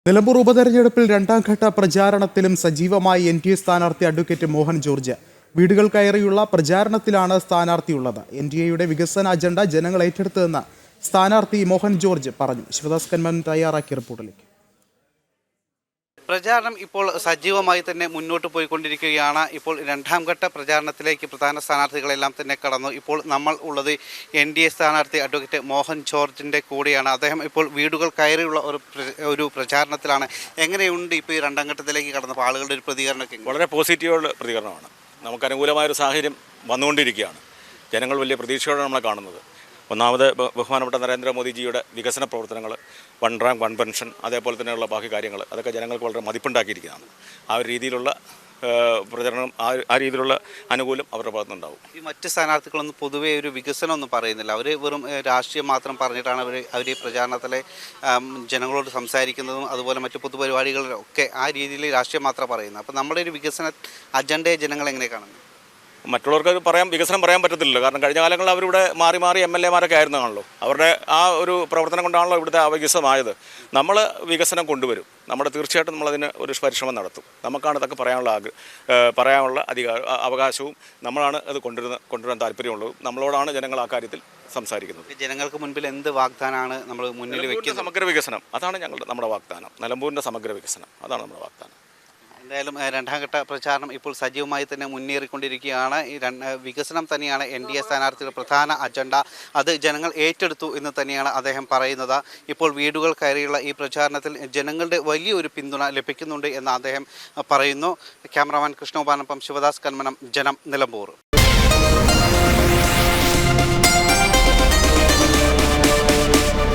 നിലമ്പൂർ ഉപതെരഞ്ഞെടുപ്പിൽ രണ്ടാം ഘട്ട പ്രചാരണത്തിലും സജീവമായി എൻ.ഡി.എ സ്ഥാനാർത്ഥി അഡ്വക്കേറ്റ് മോഹൻ ജോർജ്. വീടുകൾ കയറിയുള്ള പ്രചാരണത്തിലാണ് സ്ഥാനാർത്ഥിയുള്ളത്. എൻ.ഡി.എയുടെ വികസന അജണ്ട ജനങ്ങൾ ഏറ്റെടുത്തതെന്ന് സ്ഥാനാർത്ഥി മോഹൻ ജോർജ് പറഞ്ഞു. ശിവദാസ് കന്മൻ തയ്യാറാക്കിയ റിപ്പോർട്ടിലേക്ക്. പ്രചാരണം ഇപ്പോൾ സജീവമായി തന്നെ മുന്നോട്ട് പോയിക്കൊണ്ടിരിക്കുകയാണ്. ഇപ്പോൾ രണ്ടാം ഘട്ട പ്രചാരണത്തിലേക്ക് പ്രധാന സ്ഥാനാർത്ഥികളെല്ലാം തന്നെ കടന്നു. ഇപ്പോൾ നമ്മൾ ഉള്ളത് എൻ.ഡി.എ സ്ഥാനാർത്ഥി അഡ്വക്കേറ്റ് മോഹൻ ജോർജിൻ്റെ കൂടെയാണ്. അദ്ദേഹം ഇപ്പോൾ വീടുകൾ കയറിയുള്ള ഒരു പ്രചാരണത്തിലാണ്. എങ്ങനെയുണ്ട് ഇപ്പോൾ ഈ രണ്ടാം ഘട്ടത്തിലേക്ക് കടന്നപ്പോൾ ആളുകളുടെ ഒരു പ്രതികരണമൊക്കെ? വളരെ പോസിറ്റീവുള്ള പ്രതികരണമാണ്. നമുക്ക് അനുകൂലമായൊരു സാഹചര്യം വന്നുകൊണ്ടിരിക്കുകയാണ്. ജനങ്ങൾ വലിയ പ്രതീക്ഷയോടെ നമ്മളെ കാണുന്നത്. ഒന്നാമത് ബഹുമാനപ്പെട്ട നരേന്ദ്രമോദിജിയുടെ വികസന പ്രവർത്തനങ്ങൾ, വൺ റാങ്ക് വൺ പെൻഷൻ, അതേപോലെ തന്നെയുള്ള ബാക്കി കാര്യങ്ങൾ, അതൊക്കെ ജനങ്ങൾക്ക് വളരെ മതിപ്പുണ്ടാക്കിയിരിക്കുന്നതാണ്. ആ ഒരു രീതിയിലുള്ള പ്രചരണം, ആ രീതിയിലുള്ള അനുകൂലം അവരുടെ ഭാഗത്തുനിന്നുണ്ടാവും. ഈ മറ്റ് സ്ഥാനാർത്ഥികളൊന്നും പൊതുവേ ഒരു വികസനമൊന്നും പറയുന്നില്ല. അവർ വെറും രാഷ്ട്രീയം മാത്രം പറഞ്ഞിട്ടാണ് അവർ ഈ പ്രചാരണത്തിലെ ജനങ്ങളോട് സംസാരിക്കുന്നതും അതുപോലെ മറ്റു പൊതുപരിപാടികളിലൊക്കെ ആ രീതിയിൽ രാഷ്ട്രീയം മാത്രം പറയുന്നത്. അപ്പോൾ നമ്മുടെ ഒരു വികസന അജണ്ടയെ ജനങ്ങൾ എങ്ങനെ കാണുന്നു? മറ്റുള്ളവർക്ക് വികസനം പറയാൻ പറ്റത്തില്ലല്ലോ. കാരണം കഴിഞ്ഞ കാലങ്ങളിൽ അവരിവിടെ മാറി MLA-മാരൊക്കെ ആയിരുന്നാണല്ലോ. അവരുടെ ആ ഒരു പ്രവർത്തനം കൊണ്ടാണല്ലോ ഇവിടുത്തെ അവികസമായത്. നമ്മൾ വികസനം കൊണ്ടുവരും. തീർച്ചയായിട്ടും നമ്മളതിന് ഒരു പരിശ്രമം നടത്തും. നമുക്കാണ് ഇതൊക്കെ പറയാനുള്ള അവകാശവും നമ്മളാണ് അത് കൊണ്ടുവരാൻ താല്പര്യമുള്ളതും. നമ്മളോടാണ് ജനങ്ങൾ ആ കാര്യത്തിൽ സംസാരിക്കുന്നത്. ജനങ്ങൾക്ക് മുൻപിൽ എന്ത് വാഗ്ദാനമാണ് നമ്മൾ മുന്നിൽ വയ്ക്കുന്നത്? സമഗ്ര വികസനം, അതാണ് നമ്മുടെ വാഗ്ദാനം. നിലമ്പൂരിൻ്റെ സമഗ്ര വികസനം, അതാണ് നമ്മുടെ വാഗ്ദാനം. എന്തായാലും രണ്ടാം ഘട്ട പ്രചാരണം ഇപ്പോൾ സജീവമായി തന്നെ മുന്നേറിക്കൊണ്ടിരിക്കുകയാണ്. ഈ വികസനം തന്നെയാണ് എൻ.ഡി.എ സ്ഥാനാർത്ഥിയുടെ പ്രധാന അജണ്ട. അത് ജനങ്ങൾ ഏറ്റെടുത്തു എന്ന് തന്നെയാണ് അദ്ദേഹം പറയുന്നത്. ഇപ്പോൾ വീടുകൾ കയറിയുള്ള ഈ പ്രചാരണത്തിൽ ജനങ്ങളുടെ വലിയൊരു പിന്തുണ ലഭിക്കുന്നുണ്ട് എന്ന് അദ്ദേഹം പറയുന്നു. ക്യാമറാമാൻ കൃഷ്ണോപാനൊപ്പം ശിവദാസ് കന്മനം, ജനം, നിലമ്പൂർ.